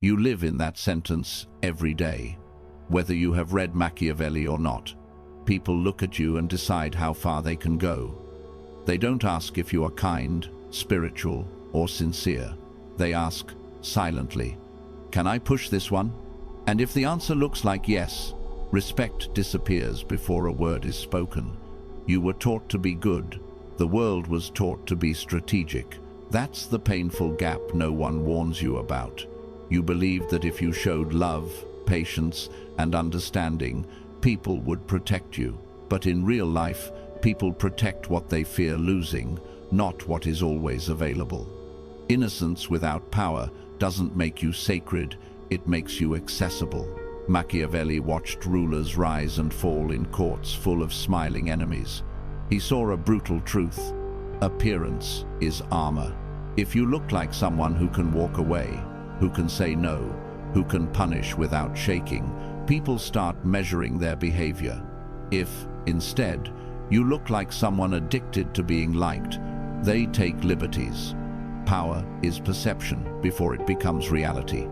You live in that sentence every day. Whether you have read Machiavelli or not, people look at you and decide how far they can go. They don't ask if you are kind, spiritual, or sincere. They ask, silently, "Can I push this one?" And if the answer looks like yes, respect disappears before a word is spoken. You were taught to be good. The world was taught to be strategic. That's the painful gap no one warns you about. You believed that if you showed love, patience, and understanding, people would protect you. But in real life, people protect what they fear losing, not what is always available. Innocence without power doesn't make you sacred, it makes you accessible. Machiavelli watched rulers rise and fall in courts full of smiling enemies. He saw a brutal truth. Appearance is armor. If you look like someone who can walk away, who can say no, who can punish without shaking, people start measuring their behavior. If, instead, you look like someone addicted to being liked, they take liberties. Power is perception before it becomes reality.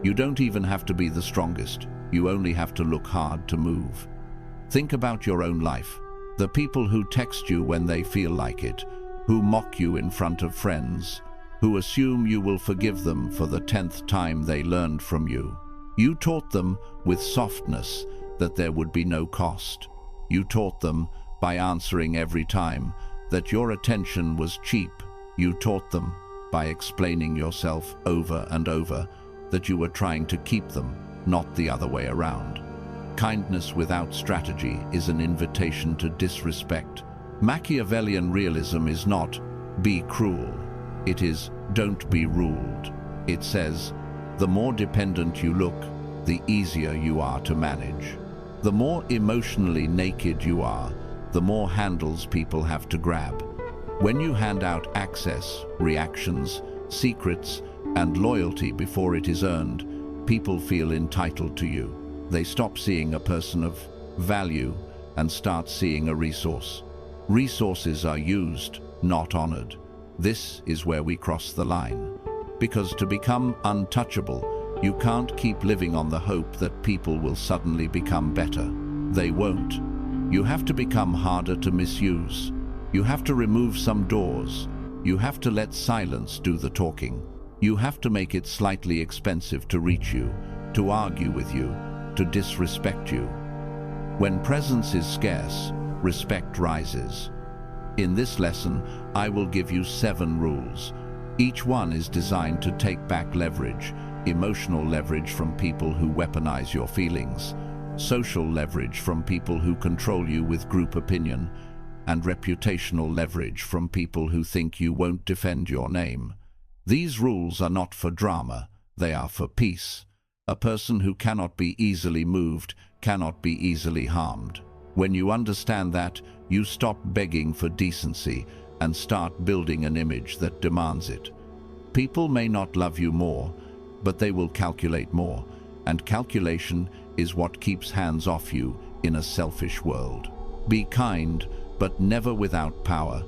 You don't even have to be the strongest. You only have to look hard to move. Think about your own life. The people who text you when they feel like it, who mock you in front of friends, who assume you will forgive them for the 10th time they learned from you. You taught them with softness that there would be no cost. You taught them by answering every time that your attention was cheap. You taught them by explaining yourself over and over that you were trying to keep them, not the other way around. Kindness without strategy is an invitation to disrespect. Machiavellian realism is not be cruel. It is don't be ruled. It says, the more dependent you look, the easier you are to manage. The more emotionally naked you are, the more handles people have to grab. When you hand out access, reactions, secrets, and loyalty before it is earned, people feel entitled to you. They stop seeing a person of value and start seeing a resource. Resources are used, not honored. This is where we cross the line. Because to become untouchable, you can't keep living on the hope that people will suddenly become better. They won't. You have to become harder to misuse. You have to remove some doors. You have to let silence do the talking. You have to make it slightly expensive to reach you, to argue with you, to disrespect you. When presence is scarce, respect rises. In this lesson, I will give you 7 rules. Each one is designed to take back leverage, emotional leverage from people who weaponize your feelings, social leverage from people who control you with group opinion, and reputational leverage from people who think you won't defend your name. These rules are not for drama, they are for peace. A person who cannot be easily moved cannot be easily harmed. When you understand that, you stop begging for decency and start building an image that demands it. People may not love you more, but they will calculate more, and calculation is what keeps hands off you in a selfish world. Be kind, but never without power.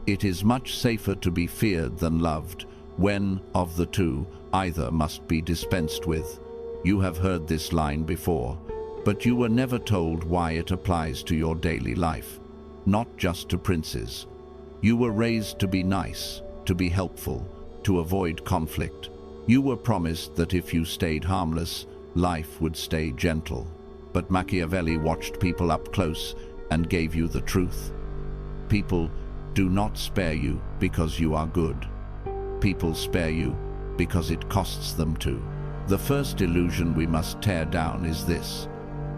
It is much safer to be feared than loved, when, of the two, either must be dispensed with. You have heard this line before, but you were never told why it applies to your daily life, not just to princes. You were raised to be nice, to be helpful, to avoid conflict. You were promised that if you stayed harmless, life would stay gentle. But Machiavelli watched people up close and gave you the truth. People do not spare you because you are good. People spare you because it costs them to. The first illusion we must tear down is this: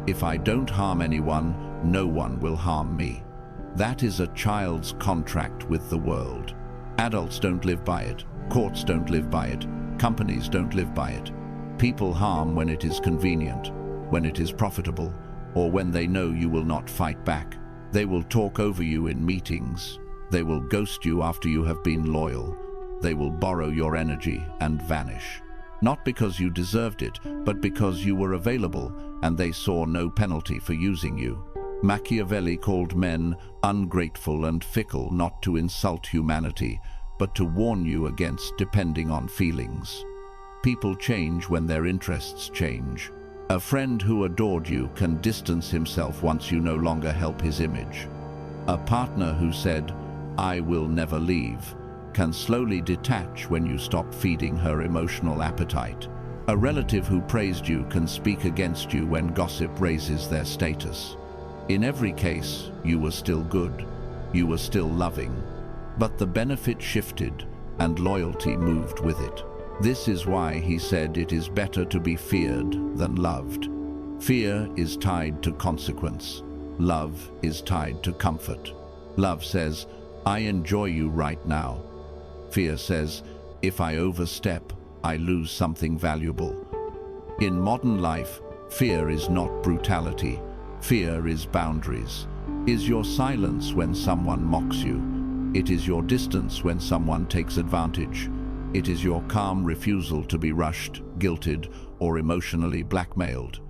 if I don't harm anyone, no one will harm me. That is a child's contract with the world. Adults don't live by it. Courts don't live by it. Companies don't live by it. People harm when it is convenient, when it is profitable, or when they know you will not fight back. They will talk over you in meetings. They will ghost you after you have been loyal. They will borrow your energy and vanish. Not because you deserved it, but because you were available and they saw no penalty for using you. Machiavelli called men ungrateful and fickle not to insult humanity, but to warn you against depending on feelings. People change when their interests change. A friend who adored you can distance himself once you no longer help his image. A partner who said, "I will never leave," can slowly detach when you stop feeding her emotional appetite. A relative who praised you can speak against you when gossip raises their status. In every case, you were still good, you were still loving, but the benefit shifted and loyalty moved with it. This is why he said it is better to be feared than loved. Fear is tied to consequence. Love is tied to comfort. Love says, "I enjoy you right now." Fear says, "If I overstep, I lose something valuable." In modern life, fear is not brutality. Fear is boundaries. Is your silence when someone mocks you. It is your distance when someone takes advantage. It is your calm refusal to be rushed, guilted, or emotionally blackmailed.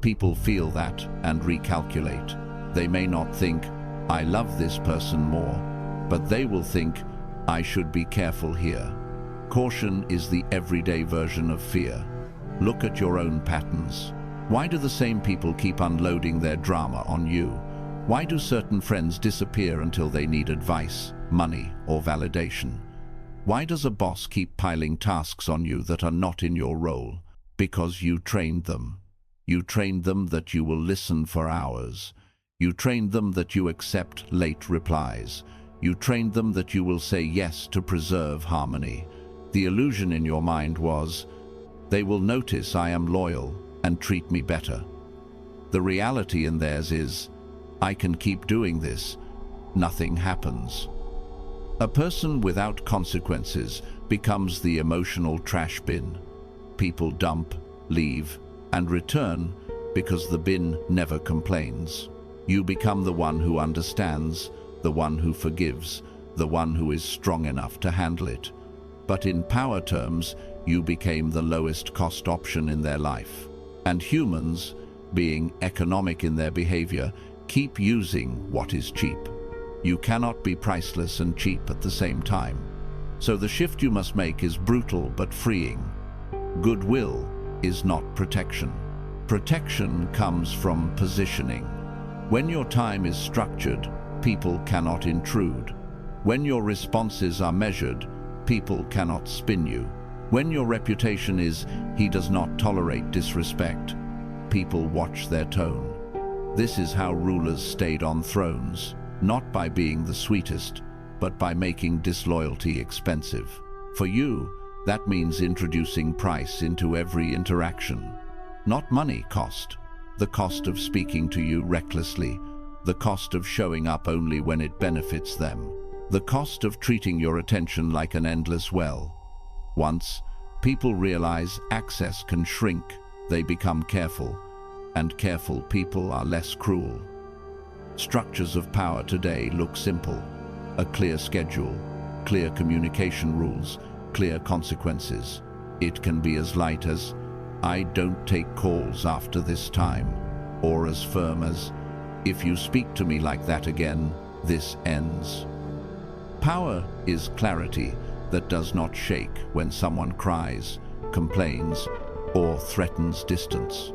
People feel that and recalculate. They may not think, "I love this person more," but they will think, "I should be careful here." Caution is the everyday version of fear. Look at your own patterns. Why do the same people keep unloading their drama on you? Why do certain friends disappear until they need advice, money, or validation? Why does a boss keep piling tasks on you that are not in your role? Because you trained them. You trained them that you will listen for hours. You trained them that you accept late replies. You trained them that you will say yes to preserve harmony. The illusion in your mind was, "They will notice I am loyal and treat me better." The reality in theirs is, "I can keep doing this. Nothing happens." A person without consequences becomes the emotional trash bin. People dump, leave, and return because the bin never complains. You become the one who understands, the one who forgives, the one who is strong enough to handle it. But in power terms, you became the lowest cost option in their life. And humans, being economic in their behavior, keep using what is cheap. You cannot be priceless and cheap at the same time. So the shift you must make is brutal but freeing. Goodwill is not protection. Protection comes from positioning. When your time is structured, people cannot intrude. When your responses are measured, people cannot spin you. When your reputation is, "He does not tolerate disrespect," people watch their tone. This is how rulers stayed on thrones, not by being the sweetest, but by making disloyalty expensive. For you, that means introducing price into every interaction. Not money cost, the cost of speaking to you recklessly, the cost of showing up only when it benefits them, the cost of treating your attention like an endless well. Once people realize access can shrink, they become careful, and careful people are less cruel. Structures of power today look simple: a clear schedule, clear communication rules, clear consequences. It can be as light as, "I don't take calls after this time," or as firm as, "If you speak to me like that again, this ends." Power is clarity that does not shake when someone cries, complains, or threatens distance.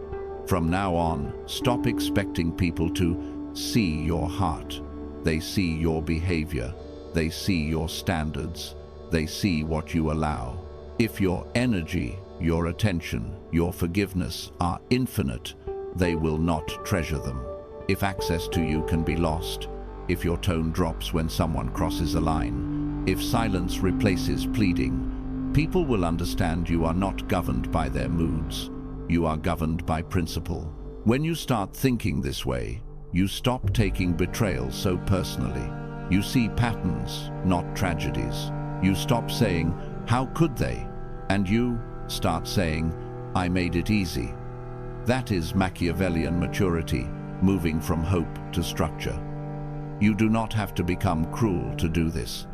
From now on, stop expecting people to see your heart. They see your behavior. They see your standards. They see what you allow. If your energy, your attention, your forgiveness are infinite, they will not treasure them. If access to you can be lost, if your tone drops when someone crosses a line, if silence replaces pleading, people will understand you are not governed by their moods. You are governed by principle. When you start thinking this way, you stop taking betrayal so personally. You see patterns, not tragedies. You stop saying, "How could they?" And you start saying, "I made it easy." That is Machiavellian maturity, moving from hope to structure. You do not have to become cruel to do this.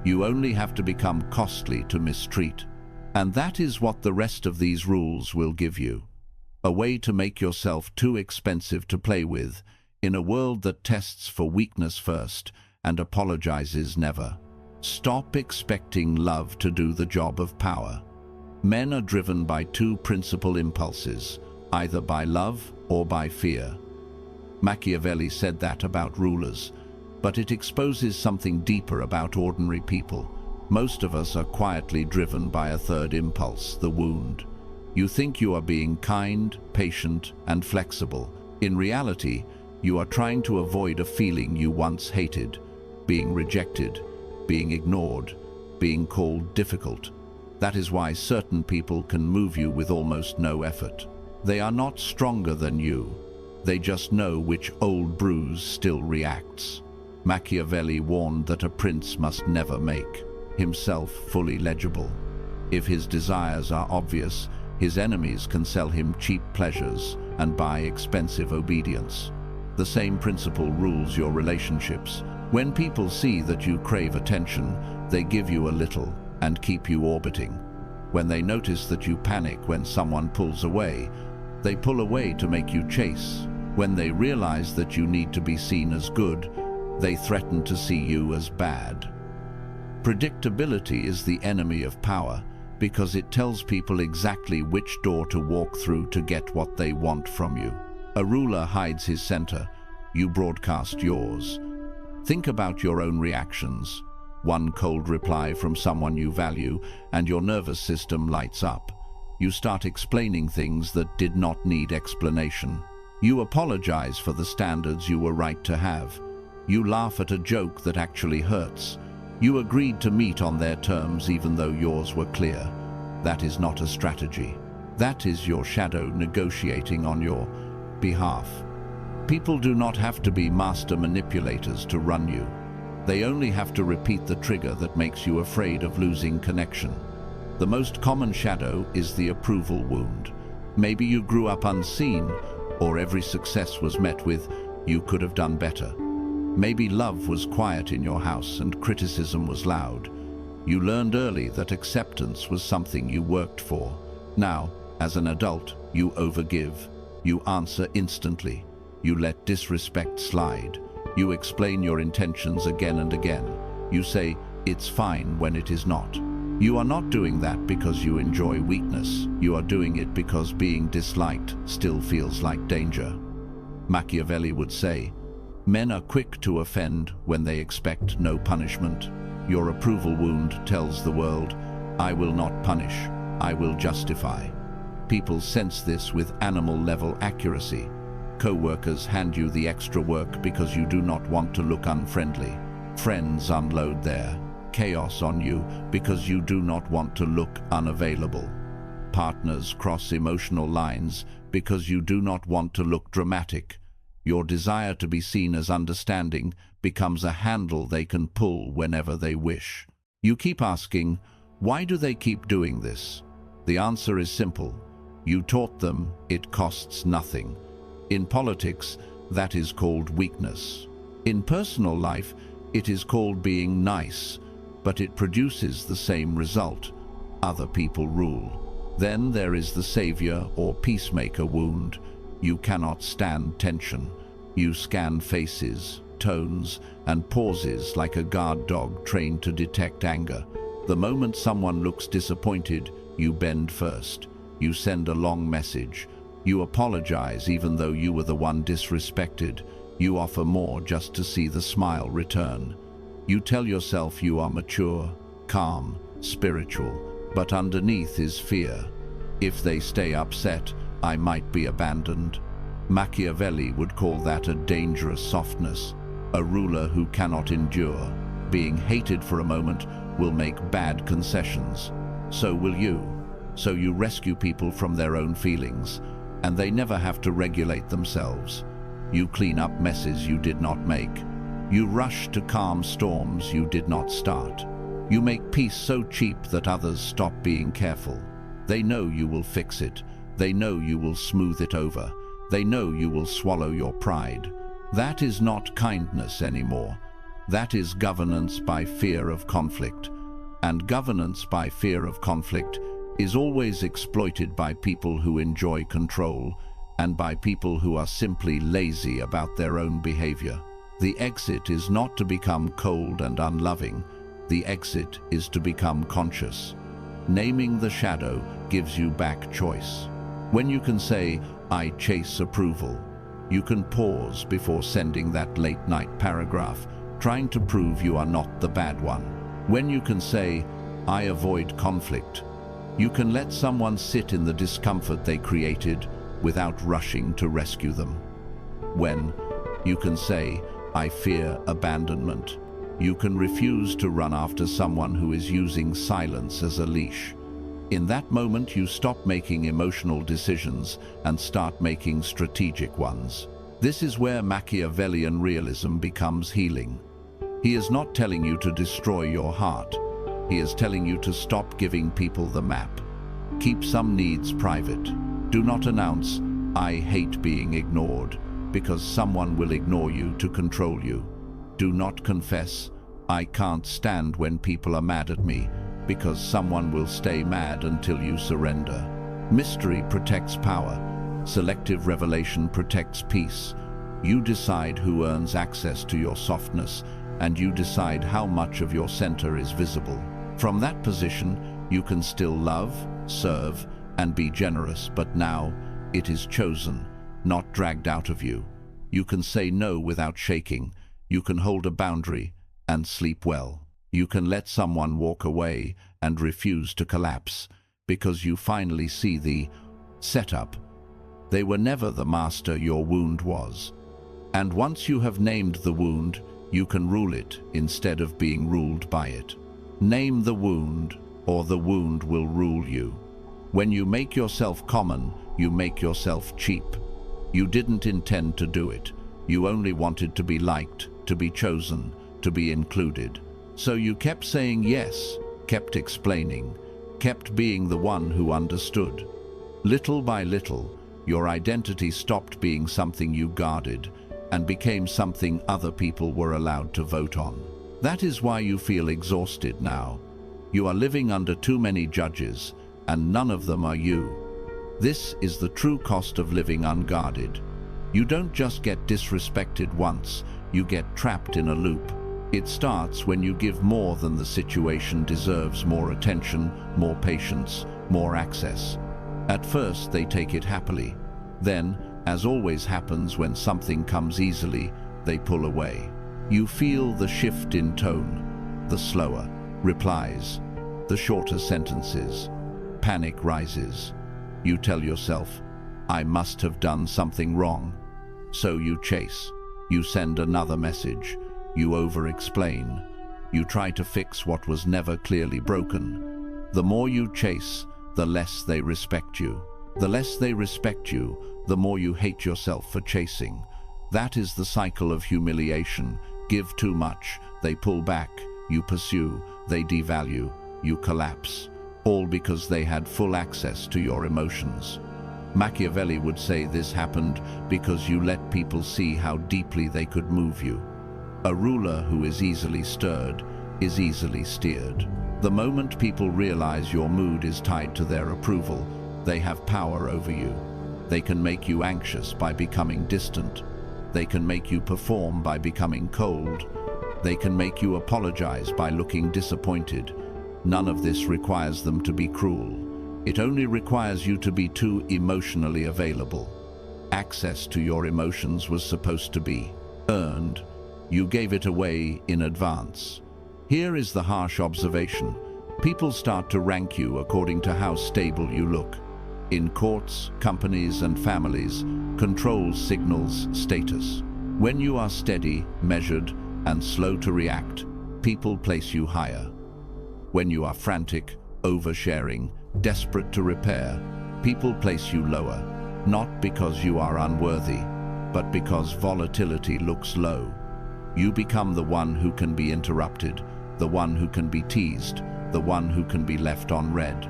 You only have to become costly to mistreat. And that is what the rest of these rules will give you. A way to make yourself too expensive to play with, in a world that tests for weakness first and apologizes never. Stop expecting love to do the job of power. Men are driven by two principal impulses, either by love or by fear. Machiavelli said that about rulers, but it exposes something deeper about ordinary people. Most of us are quietly driven by a third impulse, the wound. You think you are being kind, patient, and flexible. In reality, you are trying to avoid a feeling you once hated, being rejected, being ignored, being called difficult. That is why certain people can move you with almost no effort. They are not stronger than you. They just know which old bruise still reacts. Machiavelli warned that a prince must never make himself fully legible. If his desires are obvious, his enemies can sell him cheap pleasures and buy expensive obedience. The same principle rules your relationships. When people see that you crave attention, they give you a little and keep you orbiting. When they notice that you panic when someone pulls away, they pull away to make you chase. When they realize that you need to be seen as good, they threaten to see you as bad. Predictability is the enemy of power because it tells people exactly which door to walk through to get what they want from you. A ruler hides his center, you broadcast yours. Think about your own reactions. One cold reply from someone you value, and your nervous system lights up. You start explaining things that did not need explanation. You apologize for the standards you were right to have. You laugh at a joke that actually hurts. You agreed to meet on their terms even though yours were clear. That is not a strategy. That is your shadow negotiating on your behalf. People do not have to be master manipulators to run you. They only have to repeat the trigger that makes you afraid of losing connection. The most common shadow is the approval wound. Maybe you grew up unseen, or every success was met with, "You could have done better." Maybe love was quiet in your house and criticism was loud. You learned early that acceptance was something you worked for. Now, as an adult, you overgive. You answer instantly. You let disrespect slide. You explain your intentions again and again. You say, "It's fine," when it is not. You are not doing that because you enjoy weakness. You are doing it because being disliked still feels like danger. Machiavelli would say, "Men are quick to offend when they expect no punishment." Your approval wound tells the world, "I will not punish, I will justify." People sense this with animal-level accuracy. Co-workers hand you the extra work because you do not want to look unfriendly. Friends unload their chaos on you because you do not want to look unavailable. Partners cross emotional lines because you do not want to look dramatic. Your desire to be seen as understanding becomes a handle they can pull whenever they wish. You keep asking, why do they keep doing this? The answer is simple. You taught them it costs nothing. In politics, that is called weakness. In personal life, it is called being nice, but it produces the same result. Other people rule. Then there is the savior or peacemaker wound. You cannot stand tension. You scan faces, tones, and pauses like a guard dog trained to detect anger. The moment someone looks disappointed, you bend first. You send a long message. You apologize even though you were the one disrespected. You offer more just to see the smile return. You tell yourself you are mature, calm, spiritual, but underneath is fear. If they stay upset, I might be abandoned. Machiavelli would call that a dangerous softness. A ruler who cannot endure being hated for a moment will make bad concessions. So will you. So you rescue people from their own feelings, and they never have to regulate themselves. You clean up messes you did not make. You rush to calm storms you did not start. You make peace so cheap that others stop being careful. They know you will fix it. They know you will smooth it over. They know you will swallow your pride. That is not kindness anymore. That is governance by fear of conflict. And governance by fear of conflict is always exploited by people who enjoy control and by people who are simply lazy about their own behavior. The exit is not to become cold and unloving. The exit is to become conscious. Naming the shadow gives you back choice. When you can say, I chase approval, you can pause before sending that late-night paragraph, trying to prove you are not the bad one. When you can say, I avoid conflict, you can let someone sit in the discomfort they created without rushing to rescue them. When you can say, I fear abandonment, you can refuse to run after someone who is using silence as a leash. In that moment, you stop making emotional decisions and start making strategic ones. This is where Machiavellian realism becomes healing. He is not telling you to destroy your heart. He is telling you to stop giving people the map. Keep some needs private. Do not announce, I hate being ignored, because someone will ignore you to control you. Do not confess, I can't stand when people are mad at me, because someone will stay mad until you surrender. Mystery protects power. Selective revelation protects peace. You decide who earns access to your softness, and you decide how much of your center is visible. From that position, you can still love, serve, and be generous, but now it is chosen, not dragged out of you. You can say no without shaking. You can hold a boundary and sleep well. You can let someone walk away and refuse to collapse because you finally see the setup. They were never the master your wound was. And once you have named the wound, you can rule it instead of being ruled by it. Name the wound, or the wound will rule you. When you make yourself common, you make yourself cheap. You didn't intend to do it. You only wanted to be liked, to be chosen, to be included. So you kept saying yes, kept explaining, kept being the one who understood. Little by little, your identity stopped being something you guarded and became something other people were allowed to vote on. That is why you feel exhausted now. You are living under too many judges, and none of them are you. This is the true cost of living unguarded. You don't just get disrespected once, you get trapped in a loop. It starts when you give more than the situation deserves: more attention, more patience, more access. At first, they take it happily. Then, as always happens when something comes easily, they pull away. You feel the shift in tone, the slower replies, the shorter sentences. Panic rises. You tell yourself, I must have done something wrong. So you chase. You send another message. You over-explain. You try to fix what was never clearly broken. The more you chase, the less they respect you. The less they respect you, the more you hate yourself for chasing. That is the cycle of humiliation. Give too much, they pull back. You pursue, they devalue. You collapse. All because they had full access to your emotions. Machiavelli would say this happened because you let people see how deeply they could move you. A ruler who is easily stirred is easily steered. The moment people realize your mood is tied to their approval, they have power over you. They can make you anxious by becoming distant. They can make you perform by becoming cold. They can make you apologize by looking disappointed. None of this requires them to be cruel. It only requires you to be too emotionally available. Access to your emotions was supposed to be earned. You gave it away in advance. Here is the harsh observation. People start to rank you according to how stable you look. In courts, companies, and families, control signals status. When you are steady, measured, and slow to react, people place you higher. When you are frantic, oversharing, desperate to repair, people place you lower, not because you are unworthy, but because volatility looks low. You become the one who can be interrupted, the one who can be teased, the one who can be left on red.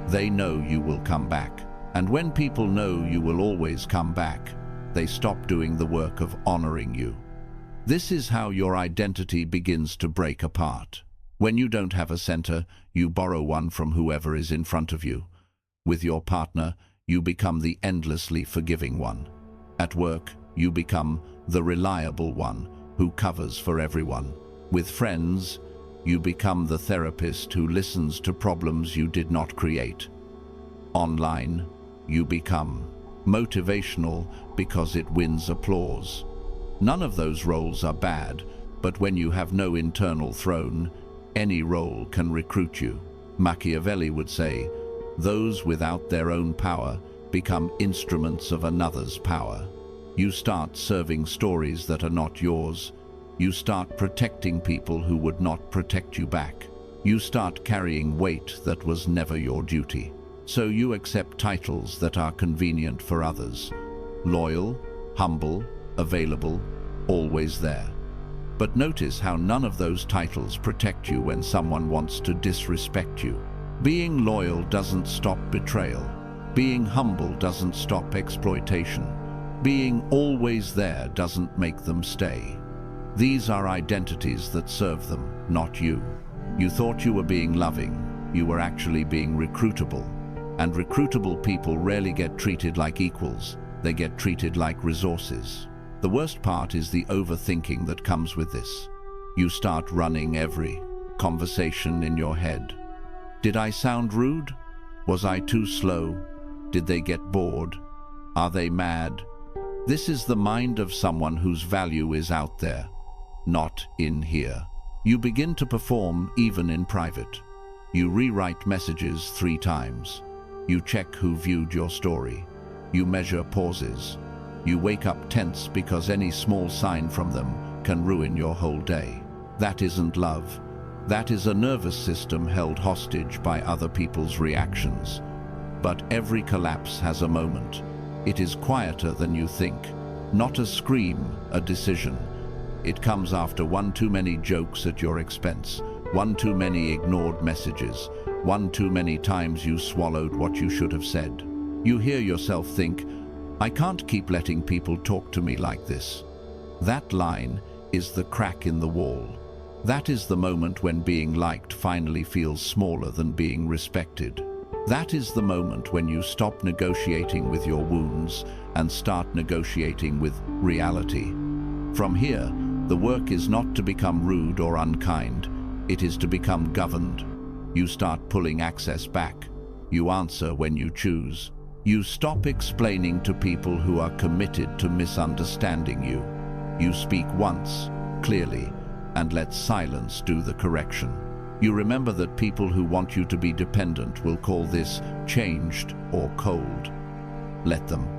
They know you will come back. And when people know you will always come back, they stop doing the work of honoring you. This is how your identity begins to break apart. When you don't have a center, you borrow one from whoever is in front of you. With your partner, you become the endlessly forgiving one. At work, you become the reliable one who covers for everyone. With friends, You become the therapist who listens to problems you did not create. Online, you become motivational because it wins applause. None of those roles are bad, but when you have no internal throne, any role can recruit you. Machiavelli would say, those without their own power become instruments of another's power. You start serving stories that are not yours. You start protecting people who would not protect you back. You start carrying weight that was never your duty. So you accept titles that are convenient for others. Loyal, humble, available, always there. But notice how none of those titles protect you when someone wants to disrespect you. Being loyal doesn't stop betrayal. Being humble doesn't stop exploitation. Being always there doesn't make them stay. These are identities that serve them, not you. You thought you were being loving. You were actually being recruitable. And recruitable people rarely get treated like equals. They get treated like resources. The worst part is the overthinking that comes with this. You start running every conversation in your head. Did I sound rude? Was I too slow? Did they get bored? Are they mad? This is the mind of someone whose value is out there, not in here. You begin to perform even in private. You rewrite messages 3 times. You check who viewed your story. You measure pauses. You wake up tense because any small sign from them can ruin your whole day. That isn't love. That is a nervous system held hostage by other people's reactions. But every collapse has a moment. It is quieter than you think. Not a scream, a decision. It comes after one too many jokes at your expense, one too many ignored messages, one too many times you swallowed what you should have said. You hear yourself think, I can't keep letting people talk to me like this. That line is the crack in the wall. That is the moment when being liked finally feels smaller than being respected. That is the moment when you stop negotiating with your wounds and start negotiating with reality. From here, the work is not to become rude or unkind. It is to become governed. You start pulling access back. You answer when you choose. You stop explaining to people who are committed to misunderstanding you. You speak once, clearly, and let silence do the correction. You remember that people who want you to be dependent will call this changed or cold. Let them.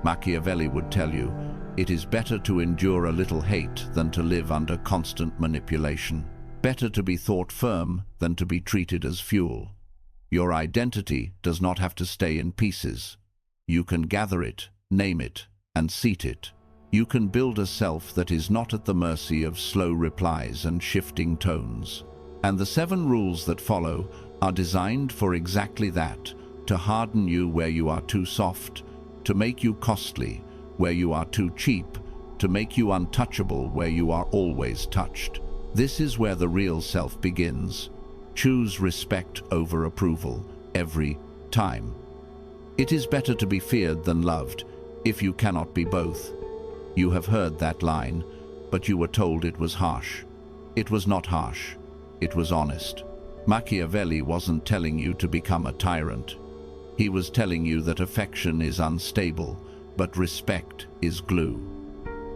Machiavelli would tell you, it is better to endure a little hate than to live under constant manipulation. Better to be thought firm than to be treated as fuel. Your identity does not have to stay in pieces. You can gather it, name it, and seat it. You can build a self that is not at the mercy of slow replies and shifting tones. And the 7 rules that follow are designed for exactly that, to harden you where you are too soft, to make you costly where you are too cheap, to make you untouchable where you are always touched. This is where the real self begins. Choose respect over approval every time. It is better to be feared than loved, if you cannot be both. You have heard that line, but you were told it was harsh. It was not harsh. It was honest. Machiavelli wasn't telling you to become a tyrant. He was telling you that affection is unstable, but respect is glue.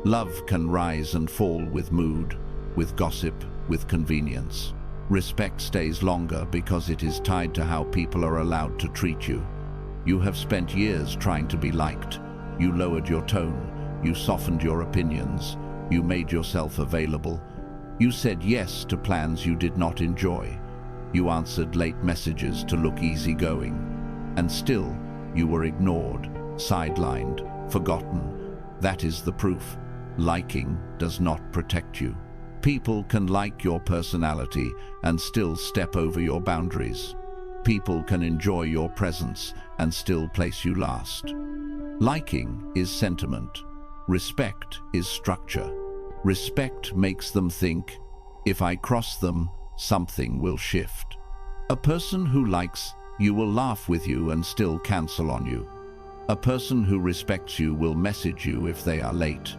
Love can rise and fall with mood, with gossip, with convenience. Respect stays longer because it is tied to how people are allowed to treat you. You have spent years trying to be liked. You lowered your tone. You softened your opinions. You made yourself available. You said yes to plans you did not enjoy. You answered late messages to look easygoing. And still, you were ignored, sidelined, forgotten. That is the proof. Liking does not protect you. People can like your personality and still step over your boundaries. People can enjoy your presence and still place you last. Liking is sentiment. Respect is structure. Respect makes them think, if I cross them, something will shift. A person who likes you will laugh with you and still cancel on you. A person who respects you will message you if they are late.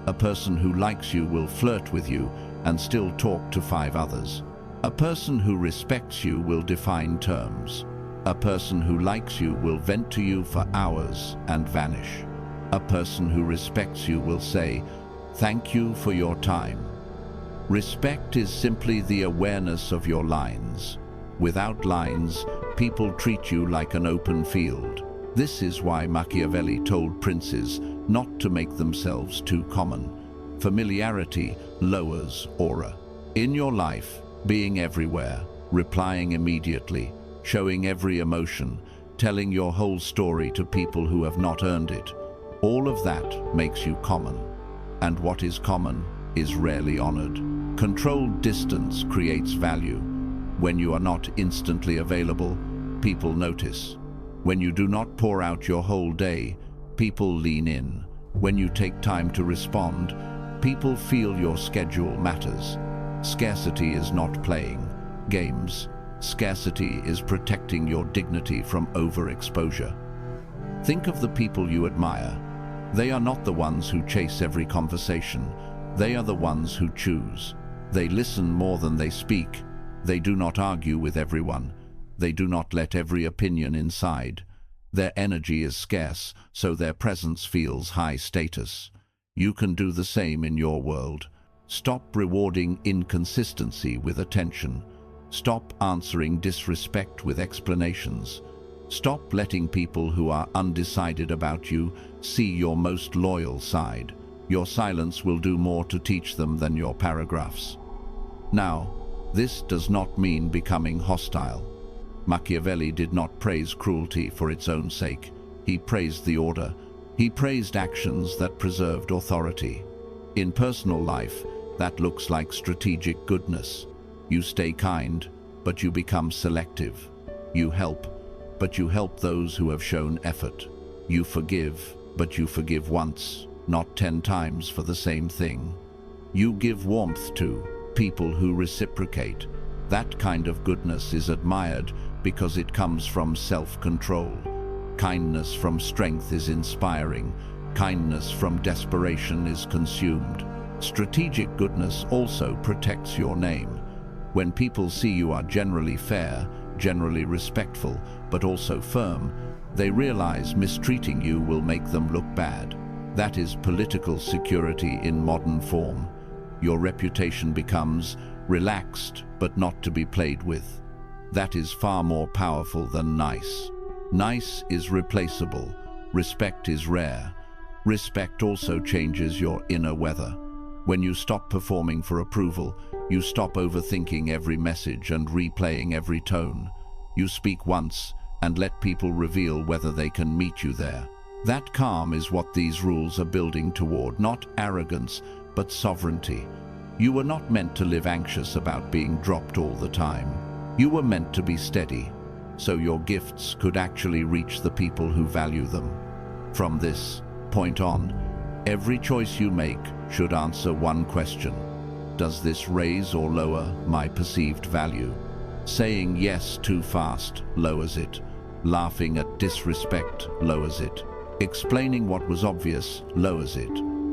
A person who likes you will flirt with you and still talk to 5 others. A person who respects you will define terms. A person who likes you will vent to you for hours and vanish. A person who respects you will say, "Thank you for your time." Respect is simply the awareness of your lines. Without lines, people treat you like an open field. This is why Machiavelli told princes not to make themselves too common. Familiarity lowers aura. In your life, being everywhere, replying immediately, showing every emotion, telling your whole story to people who have not earned it, all of that makes you common. And what is common is rarely honored. Controlled distance creates value. When you are not instantly available, people notice. When you do not pour out your whole day, people lean in. When you take time to respond, people feel your schedule matters. Scarcity is not playing games. Scarcity is protecting your dignity from overexposure. Think of the people you admire. They are not the ones who chase every conversation. They are the ones who choose. They listen more than they speak. They do not argue with everyone. They do not let every opinion inside. Their energy is scarce, so their presence feels high status. You can do the same in your world. Stop rewarding inconsistency with attention. Stop answering disrespect with explanations. Stop letting people who are undecided about you see your most loyal side. Your silence will do more to teach them than your paragraphs. Now, this does not mean becoming hostile. Machiavelli did not praise cruelty for its own sake. He praised the order. He praised actions that preserved authority. In personal life, that looks like strategic goodness. You stay kind, but you become selective. You help, but you help those who have shown effort. You forgive, but you forgive once, not 10 times for the same thing. You give warmth to people who reciprocate. That kind of goodness is admired because it comes from self-control. Kindness from strength is inspiring. Kindness from desperation is consumed. Strategic goodness also protects your name. When people see you are generally fair, generally respectful, but also firm, they realize mistreating you will make them look bad. That is political security in modern form. Your reputation becomes relaxed, but not to be played with. That is far more powerful than nice. Nice is replaceable. Respect is rare. Respect also changes your inner weather. When you stop performing for approval, you stop overthinking every message and replaying every tone. You speak once and let people reveal whether they can meet you there. That calm is what these rules are building toward, not arrogance, but sovereignty. You were not meant to live anxious about being dropped all the time. You were meant to be steady, so your gifts could actually reach the people who value them. From this point on, every choice you make should answer one question. Does this raise or lower my perceived value? Saying yes too fast lowers it. Laughing at disrespect lowers it. Explaining what was obvious lowers it.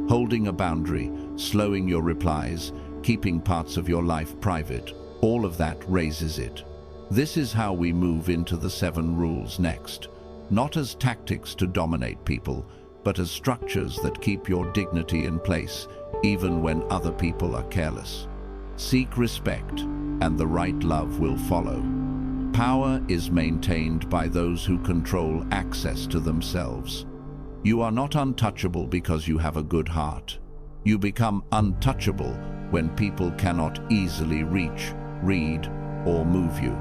Holding a boundary, slowing your replies, keeping parts of your life private, all of that raises it. This is how we move into the 7 rules next. Not as tactics to dominate people, but as structures that keep your dignity in place, even when other people are careless. Seek respect, and the right love will follow. Power is maintained by those who control access to themselves. You are not untouchable because you have a good heart. You become untouchable when people cannot easily reach, read, or move you.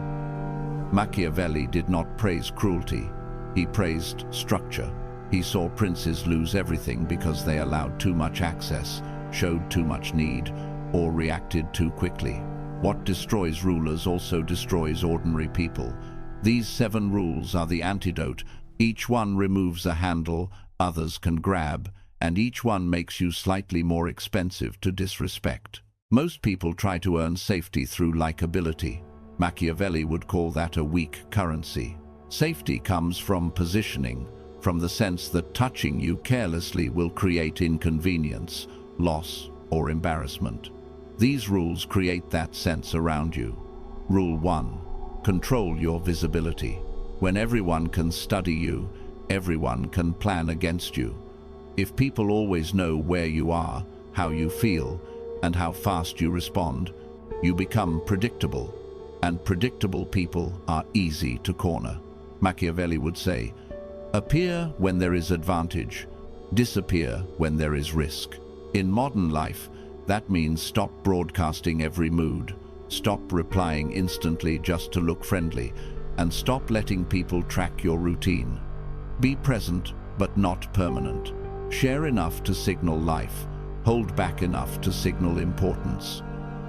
Machiavelli did not praise cruelty. He praised structure. He saw princes lose everything because they allowed too much access, showed too much need, or reacted too quickly. What destroys rulers also destroys ordinary people. These 7 rules are the antidote. Each one removes a handle others can grab, and each one makes you slightly more expensive to disrespect. Most people try to earn safety through likability. Machiavelli would call that a weak currency. Safety comes from positioning, from the sense that touching you carelessly will create inconvenience, loss, or embarrassment. These rules create that sense around you. Rule 1. Control your visibility. When everyone can study you, everyone can plan against you. If people always know where you are, how you feel, and how fast you respond, you become predictable, and predictable people are easy to corner. Machiavelli would say, appear when there is advantage, disappear when there is risk. In modern life, that means stop broadcasting every mood, stop replying instantly just to look friendly, and stop letting people track your routine. Be present, but not permanent. Share enough to signal life, hold back enough to signal importance.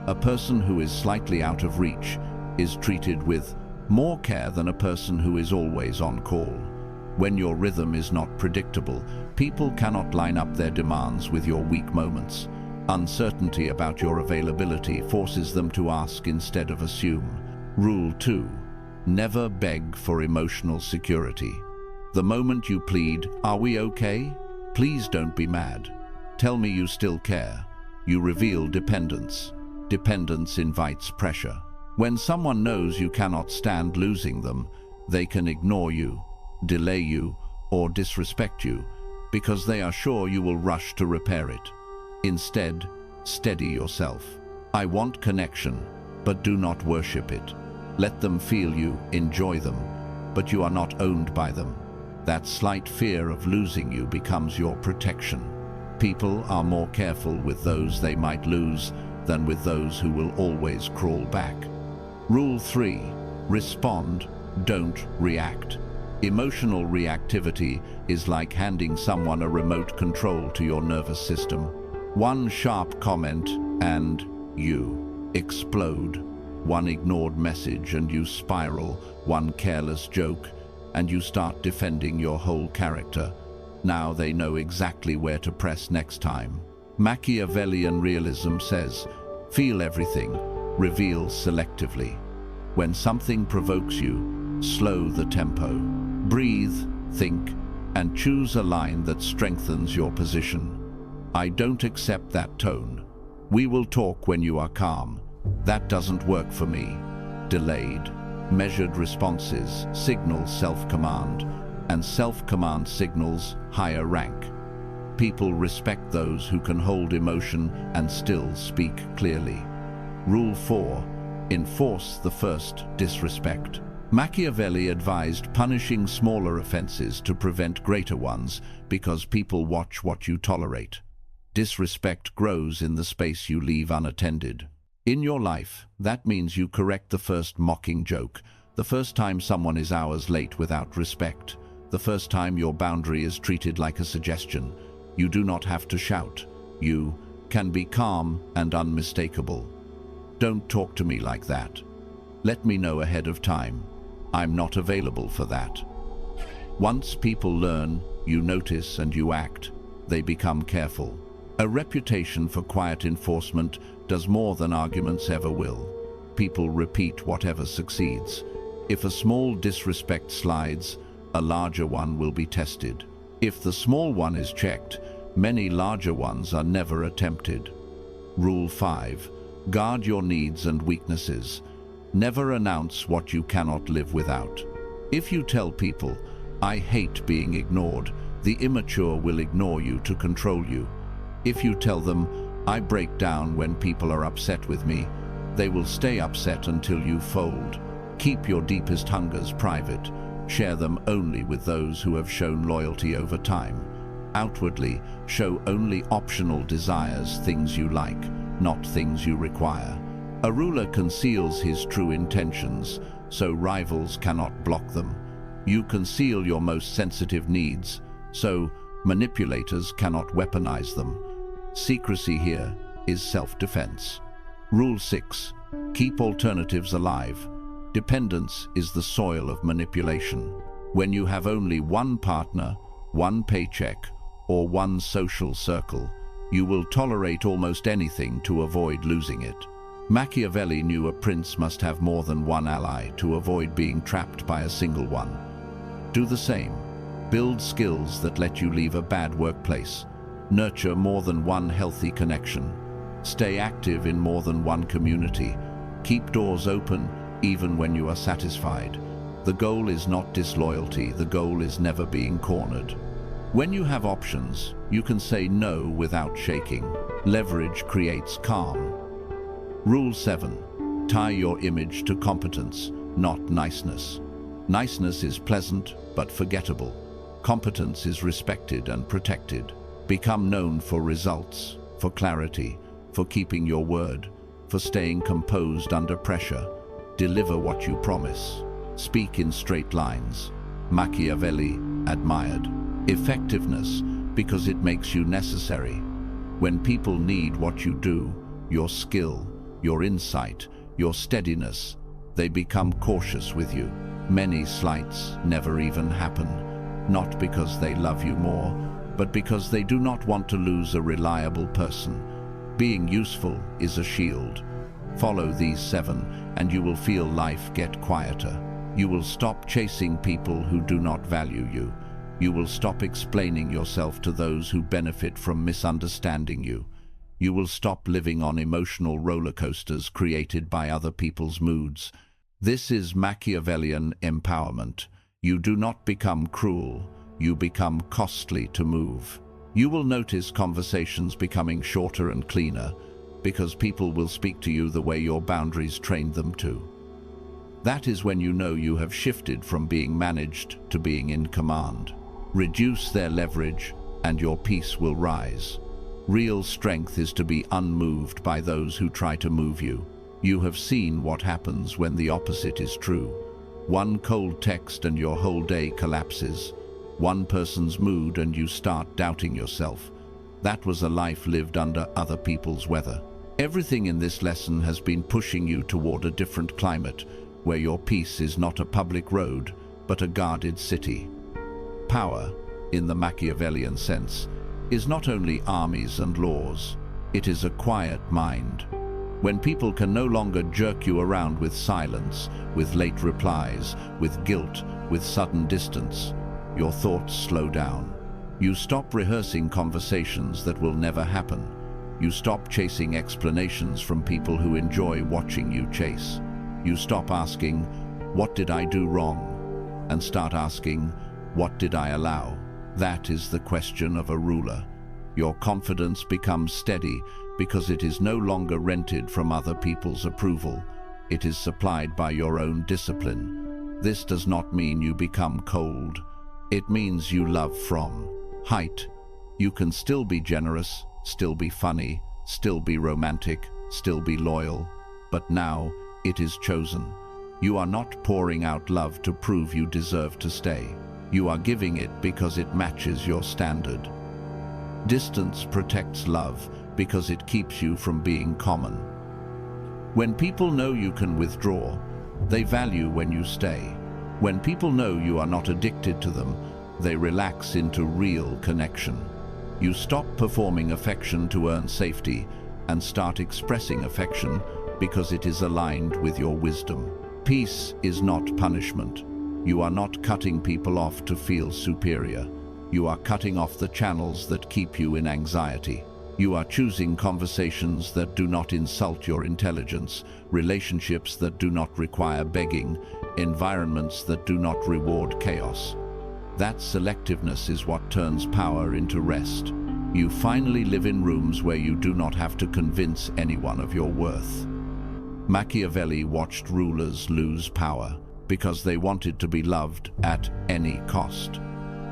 A person who is slightly out of reach is treated with more care than a person who is always on call. When your rhythm is not predictable, people cannot line up their demands with your weak moments. Uncertainty about your availability forces them to ask instead of assume. Rule 2. Never beg for emotional security. The moment you plead, "Are we okay? Please don't be mad. Tell me you still care," you reveal dependence. Dependence invites pressure. When someone knows you cannot stand losing them, they can ignore you, delay you, or disrespect you, because they are sure you will rush to repair it. Instead, steady yourself. I want connection, but do not worship it. Let them feel you, enjoy them, but you are not owned by them. That slight fear of losing you becomes your protection. People are more careful with those they might lose than with those who will always crawl back. Rule 3. Respond, don't react. Emotional reactivity is like handing someone a remote control to your nervous system. One sharp comment and you explode. One ignored message and you spiral. One careless joke and you start defending your whole character. Now they know exactly where to press next time. Machiavellian realism says, feel everything, reveal selectively. When something provokes you, slow the tempo. Breathe, think, and choose a line that strengthens your position. I don't accept that tone. We will talk when you are calm. That doesn't work for me. Delayed, measured responses signal self-command, and self-command signals higher rank. People respect those who can hold emotion and still speak clearly. Rule 4. Enforce the first disrespect. Machiavelli advised punishing smaller offenses to prevent greater ones because people watch what you tolerate. Disrespect grows in the space you leave unattended. In your life, that means you correct the first mocking joke, the first time someone is hours late without respect, the first time your boundary is treated like a suggestion. You do not have to shout. You can be calm and unmistakable. Don't talk to me like that. Let me know ahead of time. I'm not available for that. Once people learn, you notice and you act, they become careful. A reputation for quiet enforcement does more than arguments ever will. People repeat whatever succeeds. If a small disrespect slides, a larger one will be tested. If the small one is checked, many larger ones are never attempted. Rule 5. Guard your needs and weaknesses. Never announce what you cannot live without. If you tell people, I hate being ignored, the immature will ignore you to control you. If you tell them, I break down when people are upset with me, they will stay upset until you fold. Keep your deepest hungers private. Share them only with those who have shown loyalty over time. Outwardly, show only optional desires, things you like, not things you require. A ruler conceals his true intentions, so rivals cannot block them. You conceal your most sensitive needs, so manipulators cannot weaponize them. Secrecy here is self-defense. Rule 6. Keep alternatives alive. Dependence is the soil of manipulation. When you have only one partner, one paycheck, or one social circle, you will tolerate almost anything to avoid losing it. Machiavelli knew a prince must have more than one ally to avoid being trapped by a single one. Do the same. Build skills that let you leave a bad workplace. Nurture more than one healthy connection. Stay active in more than one community. Keep doors open even when you are satisfied. The goal is not disloyalty, the goal is never being cornered. When you have options, you can say no without shaking. Leverage creates calm. Rule 7. Tie your image to competence, not niceness. Niceness is pleasant but forgettable. Competence is respected and protected. Become known for results, for clarity, for keeping your word, for staying composed under pressure. Deliver what you promise. Speak in straight lines. Machiavelli admired. Effectiveness, because it makes you necessary. When people need what you do, your skill, your insight, your steadiness, they become cautious with you. Many slights never even happen, not because they love you more, but because they do not want to lose a reliable person. Being useful is a shield. Follow these 7 and you will feel life get quieter. You will stop chasing people who do not value you. You will stop explaining yourself to those who benefit from misunderstanding you. You will stop living on emotional roller coasters created by other people's moods. This is Machiavellian empowerment. You do not become cruel, you become costly to move. You will notice conversations becoming shorter and cleaner because people will speak to you the way your boundaries trained them to. That is when you know you have shifted from being managed to being in command. Reduce their leverage and your peace will rise. Real strength is to be unmoved by those who try to move you. You have seen what happens when the opposite is true. One cold text and your whole day collapses. One person's mood and you start doubting yourself. That was a life lived under other people's weather. Everything in this lesson has been pushing you toward a different climate, where your peace is not a public road, but a guarded city. Power, in the Machiavellian sense, is not only armies and laws, it is a quiet mind. When people can no longer jerk you around with silence, with late replies, with guilt, with sudden distance, your thoughts slow down. You stop rehearsing conversations that will never happen. You stop chasing explanations from people who enjoy watching you chase. You stop asking, "What did I do wrong?" and start asking, "What did I allow?" That is the question of a ruler. Your confidence becomes steady because it is no longer rented from other people's approval. It is supplied by your own discipline. This does not mean you become cold. It means you love from height. You can still be generous, still be funny, still be romantic, still be loyal, but now it is chosen. You are not pouring out love to prove you deserve to stay. You are giving it because it matches your standard. Distance protects love because it keeps you from being common. When people know you can withdraw, they value when you stay. When people know you are not addicted to them, they relax into real connection. You stop performing affection to earn safety and start expressing affection because it is aligned with your wisdom. Peace is not punishment. You are not cutting people off to feel superior. You are cutting off the channels that keep you in anxiety. You are choosing conversations that do not insult your intelligence, relationships that do not require begging, environments that do not reward chaos. That selectiveness is what turns power into rest. You finally live in rooms where you do not have to convince anyone of your worth. Machiavelli watched rulers lose power because they wanted to be loved at any cost.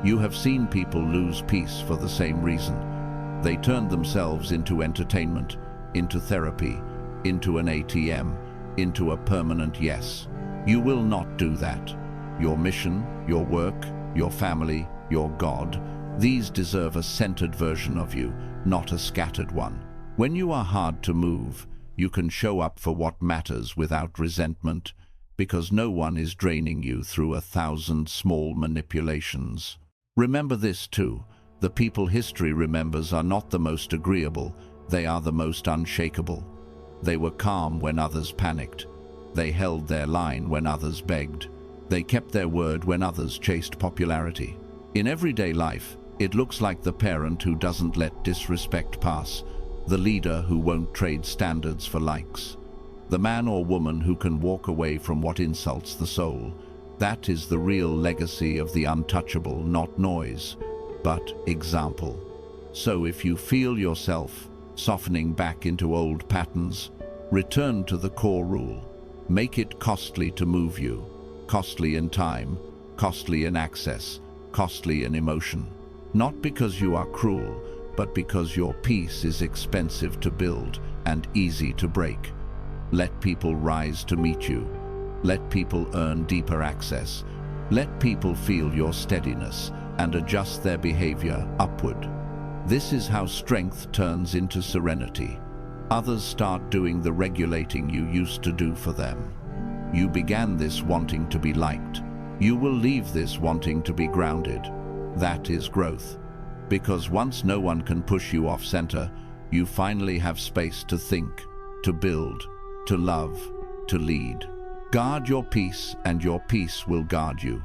You have seen people lose peace for the same reason. They turned themselves into entertainment, into therapy, into an ATM, into a permanent yes. You will not do that. Your mission, your work, your family, your God, these deserve a centered version of you, not a scattered one. When you are hard to move, you can show up for what matters without resentment, because no one is draining you through 1,000 small manipulations. Remember this too, the people history remembers are not the most agreeable, they are the most unshakable. They were calm when others panicked. They held their line when others begged. They kept their word when others chased popularity. In everyday life, it looks like the parent who doesn't let disrespect pass, the leader who won't trade standards for likes. The man or woman who can walk away from what insults the soul. That is the real legacy of the untouchable, not noise, but example. So if you feel yourself softening back into old patterns, return to the core rule. Make it costly to move you, costly in time, costly in access, costly in emotion. Not because you are cruel, but because your peace is expensive to build and easy to break. Let people rise to meet you. Let people earn deeper access. Let people feel your steadiness and adjust their behavior upward. This is how strength turns into serenity. Others start doing the regulating you used to do for them. You began this wanting to be liked. You will leave this wanting to be grounded. That is growth. Because once no one can push you off center, you finally have space to think, to build, to love, to lead. Guard your peace, and your peace will guard you.